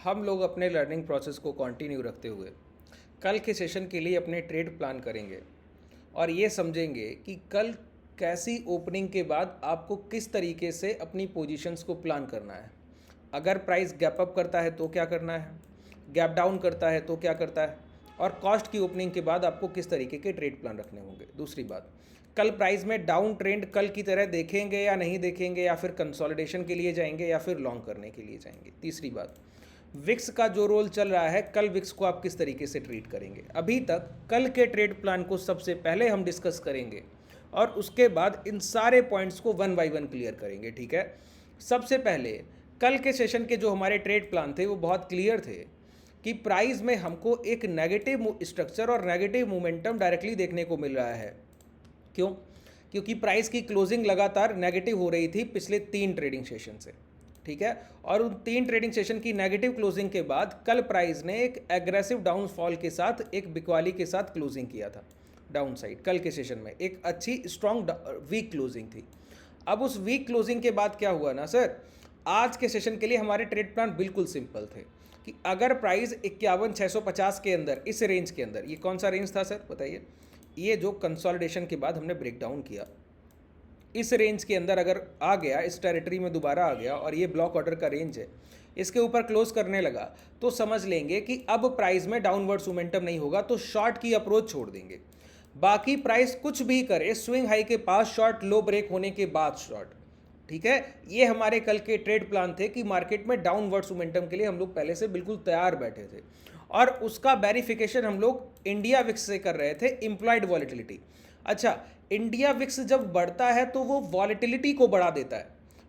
हम लोग अपने लर्निंग प्रोसेस को कंटिन्यू रखते हुए कल के सेशन के लिए अपने ट्रेड प्लान करेंगे और ये समझेंगे कि कल कैसी ओपनिंग के बाद आपको किस तरीके से अपनी पोजीशंस को प्लान करना है। अगर प्राइस गैप अप करता है तो क्या करना है, गैप डाउन करता है तो क्या करता है, और कॉस्ट की ओपनिंग के बाद आपको किस तरीके के ट्रेड प्लान रखने होंगे। दूसरी बात, कल प्राइस में डाउन ट्रेंड कल की तरह देखेंगे या नहीं देखेंगे, या फिर कंसोलिडेशन के लिए जाएंगे या फिर लॉन्ग करने के लिए जाएंगे। तीसरी बात, विक्स का जो रोल चल रहा है कल विक्स को आप किस तरीके से ट्रीट करेंगे। अभी तक कल के ट्रेड प्लान को सबसे पहले हम डिस्कस करेंगे और उसके बाद इन सारे पॉइंट्स को वन बाय वन क्लियर करेंगे। ठीक है, सबसे पहले कल के सेशन के जो हमारे ट्रेड प्लान थे वो बहुत क्लियर थे कि प्राइस में हमको एक नेगेटिव स्ट्रक्चर और नेगेटिव मोमेंटम डायरेक्टली देखने को मिल रहा है। क्यों? क्योंकि प्राइस की क्लोजिंग लगातार नेगेटिव हो रही थी पिछले 3 ट्रेडिंग सेशन से। ठीक है, और उन 3 ट्रेडिंग सेशन की नेगेटिव क्लोजिंग के बाद कल प्राइस ने एक एग्रेसिव डाउनफॉल के साथ एक बिकवाली के साथ क्लोजिंग किया था। डाउन साइड कल के सेशन में एक अच्छी स्ट्रॉन्ग वीक क्लोजिंग थी। अब उस वीक क्लोजिंग के बाद क्या हुआ ना सर, आज के सेशन के लिए हमारे ट्रेड प्लान बिल्कुल सिंपल थे कि अगर प्राइस 51,650 के अंदर, इस रेंज के अंदर, ये कौन सा रेंज था सर बताइए, ये जो कंसोलिडेशन के बाद हमने ब्रेकडाउन किया, इस रेंज के अंदर अगर आ गया, इस टेरिटरी में दोबारा आ गया और ये ब्लॉक ऑर्डर का रेंज है, इसके ऊपर क्लोज करने लगा तो समझ लेंगे कि अब प्राइस में डाउनवर्ड्स मोमेंटम नहीं होगा, तो शॉर्ट की अप्रोच छोड़ देंगे। बाकी प्राइस कुछ भी करे, स्विंग हाई के पास शॉर्ट, लो ब्रेक होने के बाद शॉर्ट। ठीक है, ये हमारे कल के ट्रेड प्लान थे कि मार्केट में डाउनवर्ड्स मोमेंटम के लिए हम लोग पहले से बिल्कुल तैयार बैठे थे और उसका वेरिफिकेशन हम लोग इंडिया विक्स से कर रहे थे, इम्प्लॉयड वॉलेटिलिटी। अच्छा, इंडिया विक्स जब बढ़ता है तो वो वॉलेटिलिटी को बढ़ा देता है।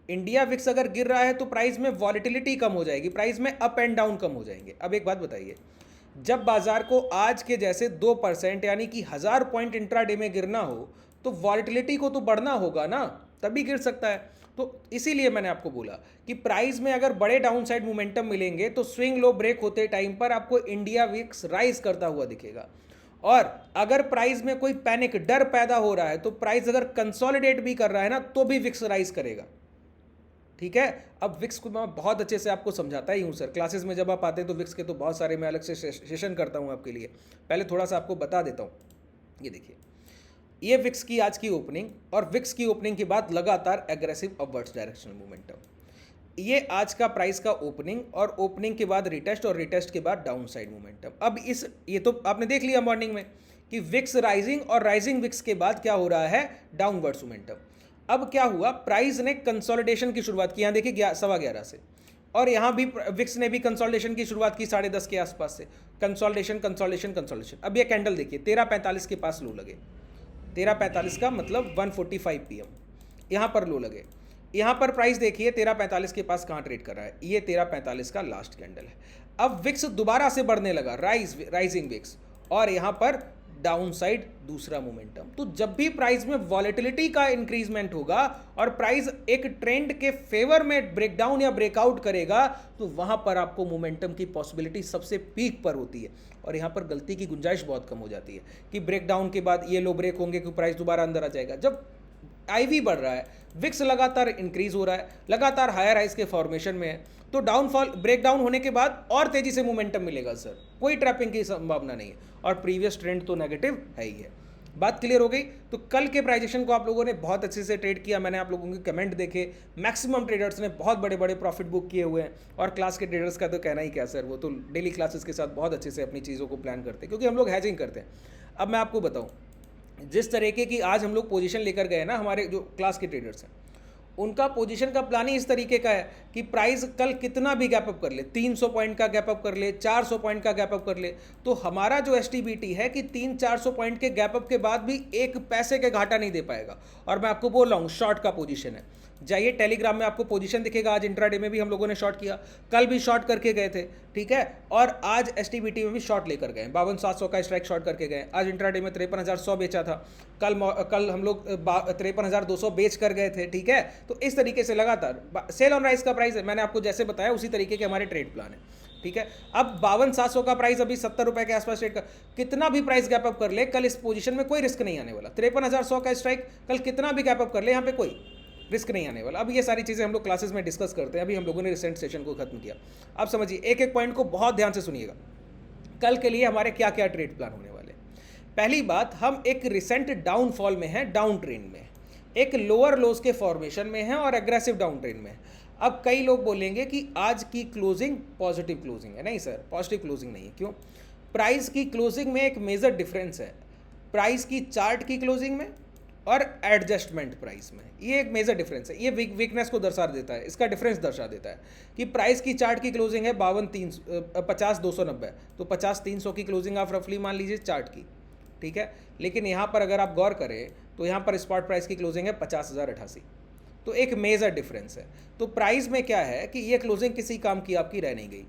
इंडिया विक्स अगर गिर रहा है तो प्राइस में वॉलेटिलिटी कम हो जाएगी, प्राइस में अप एंड डाउन कम हो जाएंगे। अब एक बात बताइए, जब बाजार को आज के जैसे 2% यानी कि 1000 पॉइंट इंट्राडे में गिरना हो तो वॉलेटिलिटी को तो बढ़ना होगा ना, तभी गिर सकता है। तो इसीलिए मैंने आपको बोला कि प्राइस में अगर बड़े डाउनसाइड मोमेंटम मिलेंगे तो स्विंग लो ब्रेक होते टाइम पर आपको इंडिया विक्स राइज करता हुआ दिखेगा। और अगर प्राइस में कोई पैनिक, डर पैदा हो रहा है तो प्राइस अगर कंसोलिडेट भी कर रहा है ना तो भी विक्स राइज करेगा। ठीक है, अब विक्स को मैं बहुत अच्छे से आपको समझाता ही हूँ सर, क्लासेस में जब आप आते हैं तो विक्स के तो बहुत सारे मैं अलग से सेशन करता हूँ आपके लिए। पहले थोड़ा सा आपको बता देता हूँ। ये देखिए, ये विक्स की आज की ओपनिंग और विक्स की ओपनिंग के बाद लगातार एग्रेसिव अपवर्ड्स डायरेक्शनल मोमेंटम, ये आज का प्राइस का ओपनिंग और ओपनिंग के बाद रिटेस्ट और रिटेस्ट के बाद डाउन साइड मोमेंटम। अब ये तो आपने देख लिया मॉर्निंग में कि विक्स राइजिंग और राइजिंग विक्स के बाद क्या हो रहा है, डाउनवर्ड्स मोमेंटम। अब क्या हुआ, प्राइस ने कंसोलिडेशन की शुरुआत की, यहाँ देखिए 11:15 से, और यहाँ भी विक्स ने भी कंसोलिडेशन की शुरुआत की 10:30 के आसपास से। Consolidation consolidation consolidation. अब ये कैंडल देखिए 13:45 के पास लो लगे, 13:45 का मतलब 1:45 PM यहाँ पर लो लगे। यहाँ पर प्राइस देखिए 13:45 के पास कहाँ ट्रेड कर रहा है, ये 13:45 का लास्ट कैंडल है। अब विक्स दोबारा से बढ़ने लगा, राइजिंग विक्स, और यहाँ पर डाउन साइड दूसरा मोमेंटम। तो जब भी प्राइस में वॉलेटिलिटी का इंक्रीजमेंट होगा और प्राइस एक ट्रेंड के फेवर में ब्रेकडाउन या ब्रेकआउट करेगा तो वहां पर आपको मोमेंटम की पॉसिबिलिटी सबसे पीक पर होती है, और यहाँ पर गलती की गुंजाइश बहुत कम हो जाती है कि ब्रेकडाउन के बाद ये लो ब्रेक होंगे कि प्राइस दोबारा अंदर आ जाएगा। जब आईवी बढ़ रहा है, विक्स लगातार इंक्रीज हो रहा है, लगातार हायर हाइज के फॉर्मेशन में है, तो डाउनफॉल, ब्रेकडाउन होने के बाद और तेजी से मोमेंटम मिलेगा सर, कोई ट्रैपिंग की संभावना नहीं है, और प्रीवियस ट्रेंड तो नेगेटिव है ही है। बात क्लियर हो गई? तो कल के प्राइजेशन को आप लोगों ने बहुत अच्छे से ट्रेड किया, मैंने आप लोगों के कमेंट देखे, मैक्सिमम ट्रेडर्स ने बहुत बड़े बड़े प्रॉफिट बुक किए हुए हैं, और क्लास के ट्रेडर्स का तो कहना ही क्या सर, वो तो डेली क्लासेस के साथ बहुत अच्छे से अपनी चीज़ों को प्लान करते हैं, क्योंकि हम लोग हैजिंग करते हैं। अब मैं आपको बताऊँ, जिस तरीके की आज हम लोग पोजीशन लेकर गए ना, हमारे जो क्लास के ट्रेडर्स हैं उनका पोजीशन का प्लान ही इस तरीके का है कि प्राइस कल कितना भी गैप अप कर ले, 300 पॉइंट का गैप अप कर ले, 400 पॉइंट का गैप अप कर ले, तो हमारा जो एसटीबीटी है कि 300-400 पॉइंट के गैप अप के बाद भी एक पैसे के घाटा नहीं दे पाएगा। और मैं आपको बोल रहा हूँ शॉर्ट का पोजीशन है, जाइए टेलीग्राम में आपको पोजीशन दिखेगा, आज इंट्राडे में भी हम लोगों ने शॉर्ट किया, कल भी शॉर्ट करके गए थे। ठीक है, और आज एसटीबीटी में भी शॉर्ट लेकर गए, 52,700 का स्ट्राइक शॉर्ट करके गए। आज इंट्राडे में 53,100 बेचा था, कल हम लोग 53,200 बेच कर गए थे। ठीक है, तो इस तरीके से लगातार सेल ऑन राइज का प्राइस है, मैंने आपको जैसे बताया उसी तरीके के हमारे ट्रेड प्लान है। ठीक है, अब 52,700 का प्राइस अभी 70 रुपए के आसपास ट्रेड कर, कितना भी प्राइस गैप अप कर ले कल इस पोजीशन में कोई रिस्क नहीं आने वाला। 53,100 का स्ट्राइक, कल कितना भी गैप अप कर ले यहाँ पे कोई रिस्क नहीं आने वाला। अब ये सारी चीज़ें हम लोग क्लासेस में डिस्कस करते हैं, अभी हम लोगों ने रिसेंट सेशन को खत्म किया। अब समझिए, एक एक पॉइंट को बहुत ध्यान से सुनिएगा, कल के लिए हमारे क्या क्या ट्रेड प्लान होने वाले। पहली बात, हम एक रिसेंट डाउनफॉल में हैं, डाउन ट्रेंड में, एक लोअर लोज के फॉर्मेशन में है और एग्रेसिव डाउन ट्रेंड में है। अब कई लोग बोलेंगे कि आज की क्लोजिंग पॉजिटिव क्लोजिंग है। नहीं सर, पॉजिटिव क्लोजिंग नहीं है। क्यों? प्राइस की क्लोजिंग में एक मेजर डिफरेंस है, प्राइस की चार्ट की क्लोजिंग में और एडजस्टमेंट प्राइस में। ये एक मेजर डिफरेंस है, ये वीकनेस को दर्शा देता है, इसका डिफरेंस दर्शा देता है कि प्राइस की चार्ट की क्लोजिंग है 50,290, तो 50,300 की क्लोजिंग आप रफली मान लीजिए चार्ट की, ठीक है। लेकिन यहाँ पर अगर आप गौर करें तो यहाँ पर स्पॉट प्राइस की क्लोजिंग है 50,088, तो एक मेजर डिफरेंस है। तो प्राइस में क्या है कि ये क्लोजिंग किसी काम की आपकी रह नहीं गई।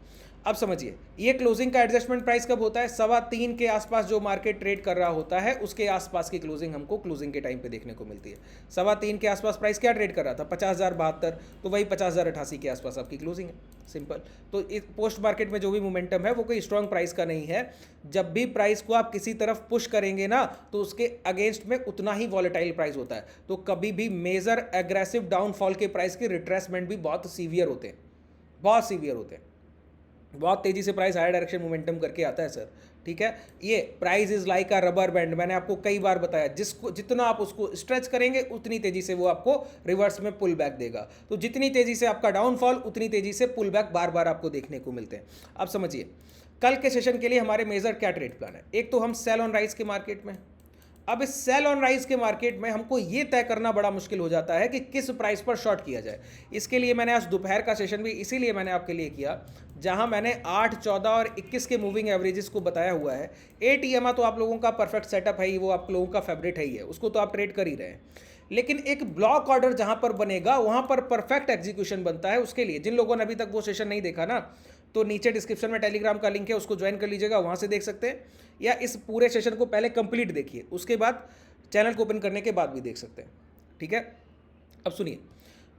अब समझिए, ये क्लोजिंग का एडजस्टमेंट प्राइस कब होता है? 3:15 के आसपास जो मार्केट ट्रेड कर रहा होता है उसके आसपास की क्लोजिंग हमको क्लोजिंग के टाइम पे देखने को मिलती है। 3:15 के आसपास प्राइस क्या ट्रेड कर रहा था? 50,072, तो वही 50,088 के आसपास आपकी क्लोजिंग है, सिंपल। तो इस पोस्ट मार्केट में जो भी मोमेंटम है वो कोई स्ट्रॉन्ग प्राइस का नहीं है। जब भी प्राइस को आप किसी तरफ पुश करेंगे ना, तो उसके अगेंस्ट में उतना ही वॉलेटाइल प्राइस होता है। तो कभी भी मेजर एग्रेसिव डाउनफॉल के प्राइस के रिट्रेसमेंट भी बहुत सीवियर होते हैं, बहुत सीवियर होते हैं, बहुत तेजी से प्राइस हायर डायरेक्शन मोमेंटम करके आता है सर, ठीक है। ये price is like a rubber band, मैंने आपको कई बार बताया, जिसको जितना आप उसको स्ट्रेच करेंगे उतनी तेजी से वो आपको रिवर्स में पुल बैक देगा। तो जितनी तेजी से आपका डाउनफॉल उतनी तेजी से पुल बैक बार बार आपको देखने को मिलते हैं। अब समझिए, कल के सेशन के लिए हमारे मेजर क्या ट्रेड प्लान है। एक तो हम सेल ऑन राइज के मार्केट में। अब इस सेल ऑन राइज के मार्केट में हमको ये तय करना बड़ा मुश्किल हो जाता है कि किस प्राइस पर शॉर्ट किया जाए। इसके लिए मैंने आज दोपहर का सेशन भी इसीलिए मैंने आपके लिए किया, जहां मैंने 8, 14 और 21 के मूविंग एवरेजेस को बताया हुआ है। एटीएमआ तो आप लोगों का परफेक्ट सेटअप है ही, वो आप लोगों का फेवरेट है ही है, उसको तो आप ट्रेड कर ही रहे हैं। लेकिन एक ब्लॉक ऑर्डर जहां पर बनेगा वहां पर परफेक्ट एग्जीक्यूशन बनता है। उसके लिए जिन लोगों ने अभी तक वो सेशन नहीं देखा ना, तो नीचे डिस्क्रिप्शन में टेलीग्राम का लिंक है, उसको ज्वाइन कर लीजिएगा, वहां से देख सकते हैं, या इस पूरे सेशन को पहले कंप्लीट देखिए, उसके बाद चैनल को ओपन करने के बाद भी देख सकते हैं, ठीक है। अब सुनिए,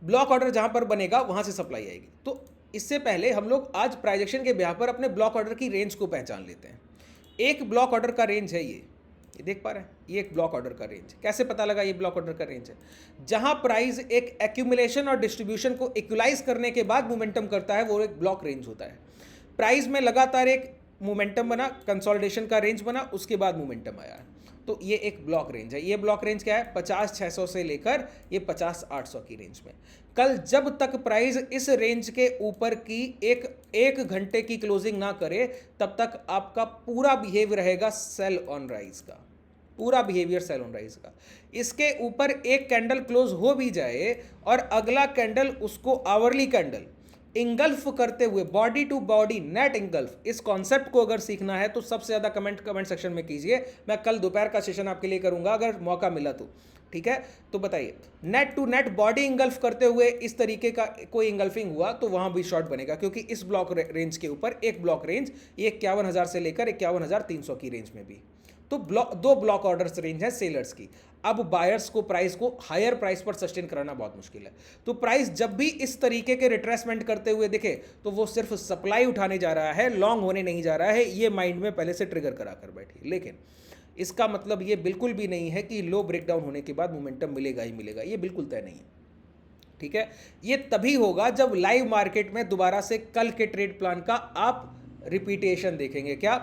ब्लॉक ऑर्डर जहां पर बनेगा वहां से सप्लाई आएगी। तो इससे पहले हम लोग आज प्राइजेक्शन के ब्याह पर अपने ब्लॉक ऑर्डर की रेंज को पहचान लेते हैं। एक ब्लॉक ऑर्डर का रेंज है ये देख पा रहे हैं, ये एक ब्लॉक ऑर्डर का रेंज। कैसे पता लगा ये ब्लॉक ऑर्डर का रेंज है? जहां प्राइस एक एक्यूमुलेशन और डिस्ट्रीब्यूशन को इक्वलाइज करने के बाद मोमेंटम करता है, वो एक ब्लॉक रेंज होता है। प्राइस में लगातार एक मोमेंटम बना, कंसोलिडेशन का रेंज बना, उसके बाद मोमेंटम आया, तो ये एक ब्लॉक रेंज है। ये ब्लॉक रेंज क्या है? 50,600 से लेकर ये 50,800 की रेंज में। कल जब तक प्राइस इस रेंज के ऊपर की एक घंटे की क्लोजिंग ना करे, तब तक आपका पूरा बिहेवियर रहेगा सेल ऑन राइज का, पूरा बिहेवियर सेल ऑन राइज का। इसके ऊपर एक कैंडल क्लोज हो भी जाए और अगला कैंडल उसको आवरली कैंडल इंगल्फ करते हुए, body to body net engulf, इस कॉन्सेप्ट को अगर सीखना है तो सबसे ज्यादा कमेंट सेक्शन में कीजिए। मैं कल दोपहर का सेशन आपके लिए करूंगा अगर मौका मिला तो, ठीक है। तो बताइए, net to net body engulf करते हुए इस तरीके का कोई इंगल्फिंग हुआ तो वहां भी शॉर्ट बनेगा, क्योंकि इस ब्लॉक रेंज के ऊपर एक ब्लॉक रेंज, ये 51,000 से लेकर 51,300 की रेंज में भी, तो दो ब्लॉक ऑर्डर्स रेंज है सेलर्स की। अब बायर्स को प्राइस को हायर प्राइस पर सस्टेन कराना बहुत मुश्किल है। तो प्राइस जब भी इस तरीके के रिट्रेसमेंट करते हुए दिखे तो वो सिर्फ सप्लाई उठाने जा रहा है, लॉन्ग होने नहीं जा रहा है, ये माइंड में पहले से ट्रिगर करा कर बैठिए। लेकिन इसका मतलब ये बिल्कुल भी नहीं है कि लो ब्रेकडाउन होने के बाद मोमेंटम मिलेगा ही मिलेगा, ये बिल्कुल तय नहीं है, ठीक है। ये तभी होगा जब लाइव मार्केट में दोबारा से कल के ट्रेड प्लान का आप रिपीटेशन देखेंगे। क्या?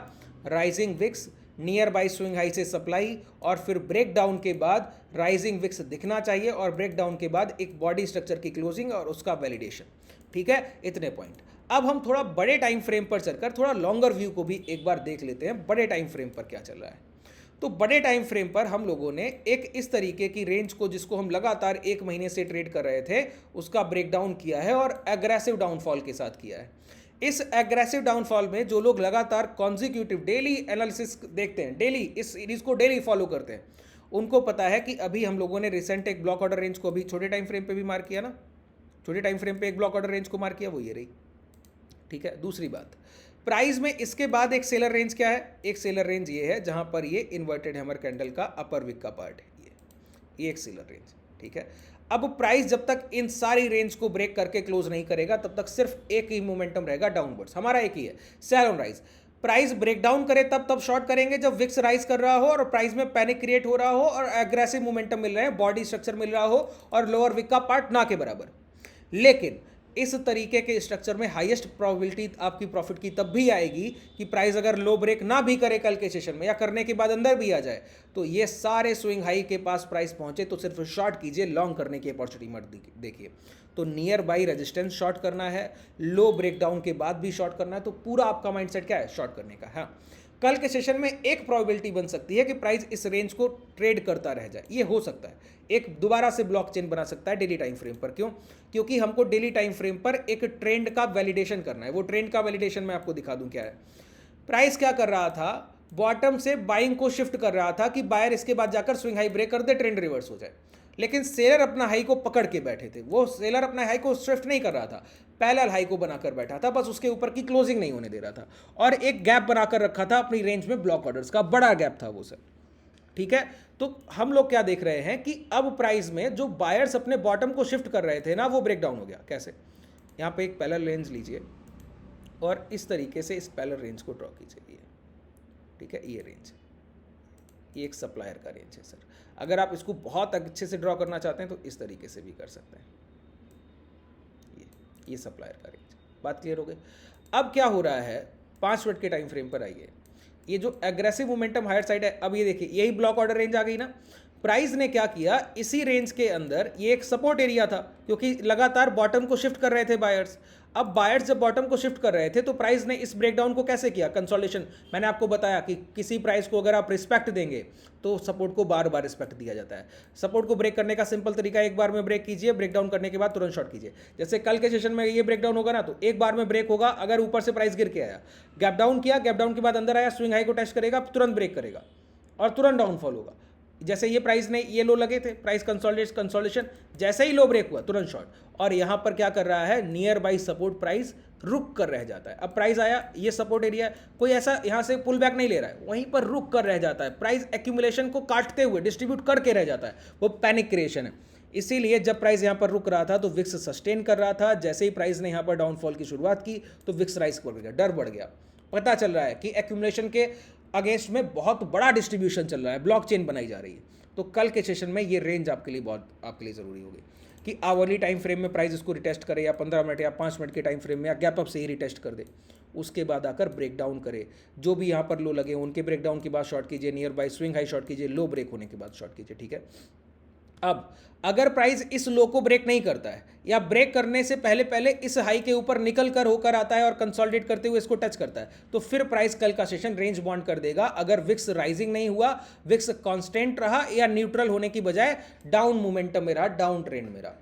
Rising wicks, near by swing high से सप्लाई, और फिर ब्रेक डाउन के बाद राइजिंग विक्स दिखना चाहिए, और ब्रेक डाउन के बाद एक बॉडी स्ट्रक्चर की क्लोजिंग और उसका वैलिडेशन, ठीक है। इतने पॉइंट। अब हम थोड़ा बड़े टाइम फ्रेम पर चलकर थोड़ा लॉन्गर व्यू को भी एक बार देख लेते हैं, बड़े टाइम फ्रेम पर क्या चल रहा है। तो बड़े टाइम फ्रेम पर हम लोगों ने एक इस तरीके की रेंज को, जिसको हम लगातार 1 महीने से ट्रेड कर रहे थे, उसका ब्रेकडाउन किया है और एग्रेसिव डाउनफॉल के साथ किया है। इस एग्रेसिव डाउनफॉल में जो लोग लगातार कॉन्जिक्यूटिव डेली एनालिसिस देखते हैं, डेली इस सीरीज को डेली फॉलो करते हैं, उनको पता है कि अभी हम लोगों ने रिसेंट एक ब्लॉक ऑर्डर रेंज को अभी छोटे टाइम फ्रेम पे भी मार्क किया ना, छोटे टाइम फ्रेम पे एक ब्लॉक ऑर्डर रेंज को मार्क किया, वो ये रही, ठीक है। दूसरी बात, प्राइस में इसके बाद एक सेलर रेंज क्या है? एक सेलर रेंज ये है जहां पर ये इन्वर्टेड हैमर कैंडल का अपर विक का पार्ट है, ये एक सेलर रेंज, ठीक है। अब प्राइस जब तक इन सारी रेंज को ब्रेक करके क्लोज नहीं करेगा तब तक सिर्फ एक ही मोमेंटम रहेगा डाउनवर्ड्स, हमारा एक ही है, sell on rise. Price breakdown करे तब शॉर्ट करेंगे जब विक्स राइज कर रहा हो और प्राइस में पैनिक क्रिएट हो रहा हो और एग्रेसिव मोमेंटम मिल रहे हैं, बॉडी स्ट्रक्चर मिल रहा हो और लोअर विक का पार्ट ना के बराबर। लेकिन इस तरीके के स्ट्रक्चर में हाईएस्ट प्रोबेबिलिटी आपकी प्रॉफिट की तब भी आएगी कि प्राइस अगर लो ब्रेक ना भी करे कल के सेशन में या करने के बाद अंदर भी आ जाए, तो ये सारे स्विंग हाई के पास प्राइस पहुंचे तो सिर्फ शॉर्ट कीजिए, लॉन्ग करने की अपॉर्चुनिटी मत देखिए। तो नियर बाई रेजिस्टेंस शॉर्ट करना है, लो ब्रेकडाउन के बाद भी शॉर्ट करना है, तो पूरा आपका माइंडसेट क्या है, शॉर्ट करने का। हाँ, कल के सेशन में एक प्रोबेबिलिटी बन सकती है कि प्राइस इस रेंज को ट्रेड करता रह जाए, ये हो सकता है, एक दोबारा से ब्लॉकचेन बना सकता है डेली टाइम फ्रेम पर। क्यों? क्योंकि हमको डेली टाइम फ्रेम पर एक ट्रेंड का वैलिडेशन करना है। वो ट्रेंड का वैलिडेशन मैं आपको दिखा दूं क्या है। प्राइस क्या कर रहा था, बॉटम से बाइंग को शिफ्ट कर रहा था कि बायर इसके बाद जाकर स्विंग हाई ब्रेक कर दे, ट्रेंड रिवर्स हो जाए। लेकिन सेलर अपना हाई को पकड़ के बैठे थे, वो सेलर अपना हाई को शिफ्ट नहीं कर रहा था, पैरेलल हाई को बनाकर बैठा था, बस उसके ऊपर की क्लोजिंग नहीं होने दे रहा था और एक गैप बनाकर रखा था अपनी रेंज में, ब्लॉक ऑर्डर्स का बड़ा गैप था वो सर। ठीक है, तो हम लोग क्या देख रहे हैं कि अब प्राइस में जो बायर्स अपने बॉटम को शिफ्ट कर रहे थे ना, वो ब्रेकडाउन हो गया। कैसे? यहाँ पे एक पैरेलल रेंज लीजिए और इस तरीके से इस पैरेलल रेंज को ड्रॉ कीजिए। ठीक है, ये रेंज, ये एक सप्लायर का रेंज है सर। अगर आप इसको बहुत अच्छे से ड्रॉ करना चाहते हैं तो इस तरीके से भी कर सकते हैं। ये सप्लायर का रेंज, बात क्लियर हो गई। अब क्या हो रहा है, 5 मिनट के टाइम फ्रेम पर आइए। ये जो एग्रेसिव मोमेंटम हायर साइड है, अब ये देखिए, यही ब्लॉक ऑर्डर रेंज आ गई ना। प्राइस ने क्या किया, इसी रेंज के अंदर ये एक सपोर्ट एरिया था, क्योंकि लगातार बॉटम को शिफ्ट कर रहे थे बायर्स। अब बायर्स जब बॉटम को शिफ्ट कर रहे थे तो प्राइस ने इस ब्रेकडाउन को कैसे किया, कंसोलिडेशन। मैंने आपको बताया कि किसी प्राइस को अगर आप रिस्पेक्ट देंगे तो सपोर्ट को बार बार रिस्पेक्ट दिया जाता है। सपोर्ट को ब्रेक करने का सिंपल तरीका, एक बार में ब्रेक कीजिए, ब्रेकडाउन करने के बाद तुरंत शॉर्ट कीजिए। जैसे कल के सेशन में ये ब्रेकडाउन होगा ना, तो एक बार में ब्रेक होगा, अगर ऊपर से प्राइस गिर के आया, गैप डाउन किया, गैप डाउन के बाद अंदर आया, स्विंग हाई को टेस्ट करेगा, तुरंत ब्रेक करेगा और तुरंत डाउनफॉल होगा। जैसे ये प्राइस ने ये लो लगे थे, प्राइस कंसोलिडेशन, जैसे ही लो ब्रेक हुआ तुरंत शॉर्ट। और यहां पर क्या कर रहा है, नियर बाई सपोर्ट प्राइस रुक कर रह जाता है। अब प्राइस आया, ये सपोर्ट एरिया, कोई ऐसा यहां से पुल बैक नहीं ले रहा है, वहीं पर रुक कर रह जाता है। प्राइस एक्यूमुलेशन को काटते हुए डिस्ट्रीब्यूट करके रह जाता है, वो पैनिक क्रिएशन है। इसीलिए जब प्राइस यहां पर रुक रहा था तो विक्स सस्टेन कर रहा था, जैसे ही प्राइस ने यहां पर डाउनफॉल की शुरुआत की तो विक्स राइज बढ़ गया, डर बढ़ गया। पता चल रहा है कि एक्यूमुलेशन के अगेंस्ट में बहुत बड़ा डिस्ट्रीब्यूशन चल रहा है, ब्लॉकचेन बनाई जा रही है। तो कल के सेशन में ये रेंज आपके लिए बहुत आपके लिए ज़रूरी होगी कि आवरली टाइम फ्रेम में प्राइस इसको रिटेस्ट करे, या 15 मिनट या 5 मिनट के टाइम फ्रेम में या गैप अप से ही रिटेस्ट कर दे, उसके बाद आकर ब्रेकडाउन करे। जो भी यहाँ पर लो लगे उनके ब्रेकडाउन के बाद शॉर्ट कीजिए, near by swing high short कीजिए, लो ब्रेक होने के बाद शॉर्ट कीजिए। ठीक है, अब अगर प्राइस इस लो को ब्रेक नहीं करता है या ब्रेक करने से पहले पहले इस हाई के ऊपर निकल कर होकर आता है और कंसोलिडेट करते हुए इसको टच करता है, तो फिर प्राइस कल का सेशन रेंज बाउंड कर देगा। अगर विक्स राइजिंग नहीं हुआ, विक्स कांस्टेंट रहा या न्यूट्रल होने की बजाय डाउन मोमेंटम में रहा, डाउन ट्रेंड में रहा।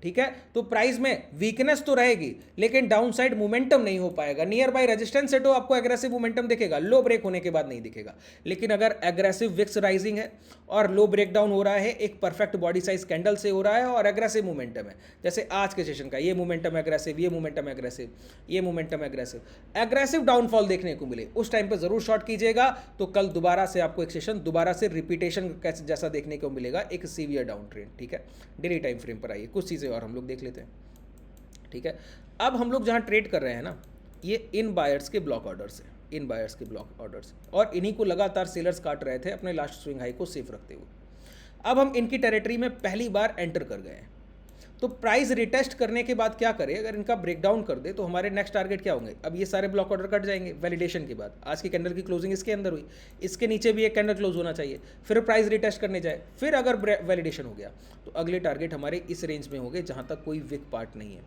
ठीक है, तो प्राइस में वीकनेस तो रहेगी लेकिन डाउनसाइड मोमेंटम नहीं हो पाएगा। नियर बाई रेजिस्टेंस से तो आपको एग्रेसिव मोमेंटम दिखेगा, लो ब्रेक होने के बाद नहीं दिखेगा। लेकिन अगर एग्रेसिव विक्स राइजिंग है और लो ब्रेकडाउन हो रहा है, एक परफेक्ट बॉडी साइज कैंडल से हो रहा है और एग्रेसिव मोमेंटम है, जैसे आज के सेशन का ये मोमेंटम एग्रेसिव, ये मोमेंटम एग्रेसिव, ये मोमेंटम एग्रेसिव, एग्रेसिव डाउनफॉल देखने को मिले, उस टाइम पर जरूर शॉर्ट कीजिएगा। तो कल दोबारा से आपको एक सेशन दोबारा से रिपीटेशन जैसा देखने को मिलेगा, एक सीवियर डाउन ट्रेंड। ठीक है, डेली टाइम फ्रेम पर आइए, कुछ चीज़ें और हम लोग देख लेते हैं। ठीक है, अब हम लोग जहां ट्रेड कर रहे हैं ना, ये इन बायर्स के ब्लॉक ऑर्डर्स है, इन बायर्स के ब्लॉक ऑर्डर्स, और इन्हीं को लगातार सेलर्स काट रहे थे अपने लास्ट स्विंग हाई को सेफ रखते हुए। अब हम इनकी टेरिटरी में पहली बार एंटर कर गए हैं, तो प्राइस रिटेस्ट करने के बाद क्या करें, अगर इनका ब्रेकडाउन कर दे तो हमारे नेक्स्ट टारगेट क्या होंगे। अब ये सारे ब्लॉक ऑर्डर कट जाएंगे वैलिडेशन के बाद। आज की कैंडल की क्लोजिंग इसके अंदर हुई, इसके नीचे भी एक कैंडल क्लोज होना चाहिए, फिर प्राइस रिटेस्ट करने जाए, फिर अगर वैलिडेशन हो गया तो अगले टारगेट हमारे इस रेंज में होंगे जहां तक कोई वीक पार्ट नहीं है,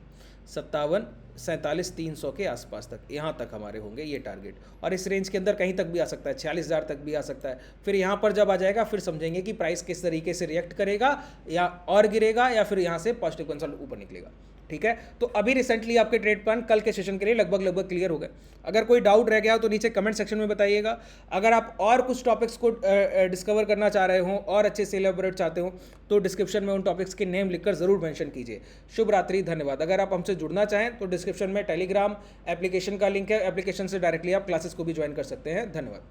47-47-300 के आसपास तक, यहाँ तक हमारे होंगे ये टारगेट। और इस रेंज के अंदर कहीं तक भी आ सकता है, 46,000 तक भी आ सकता है। फिर यहाँ पर जब आ जाएगा फिर समझेंगे कि प्राइस किस तरीके से रिएक्ट करेगा, या और गिरेगा या फिर यहाँ से पॉजिटिव कंसल्ट ऊपर निकलेगा। ठीक है, तो अभी रिसेंटली आपके ट्रेड प्लान कल के सेशन के लिए लगभग क्लियर हो गए। अगर कोई डाउट रह गया हो तो नीचे कमेंट सेक्शन में बताइएगा। अगर आप और कुछ टॉपिक्स को डिस्कवर करना चाह रहे हो और अच्छे से एलेबोरेट चाहते हो तो डिस्क्रिप्शन में उन टॉपिक्स के नेम लिखकर जरूर मेंशन कीजिए। शुभ रात्रि, धन्यवाद। अगर आप हमसे जुड़ना चाहें तो डिस्क्रिप्शन में टेलीग्राम एप्लीकेशन का लिंक है, एप्लीकेशन से डायरेक्टली आप क्लासेस को भी ज्वाइन कर सकते हैं। धन्यवाद।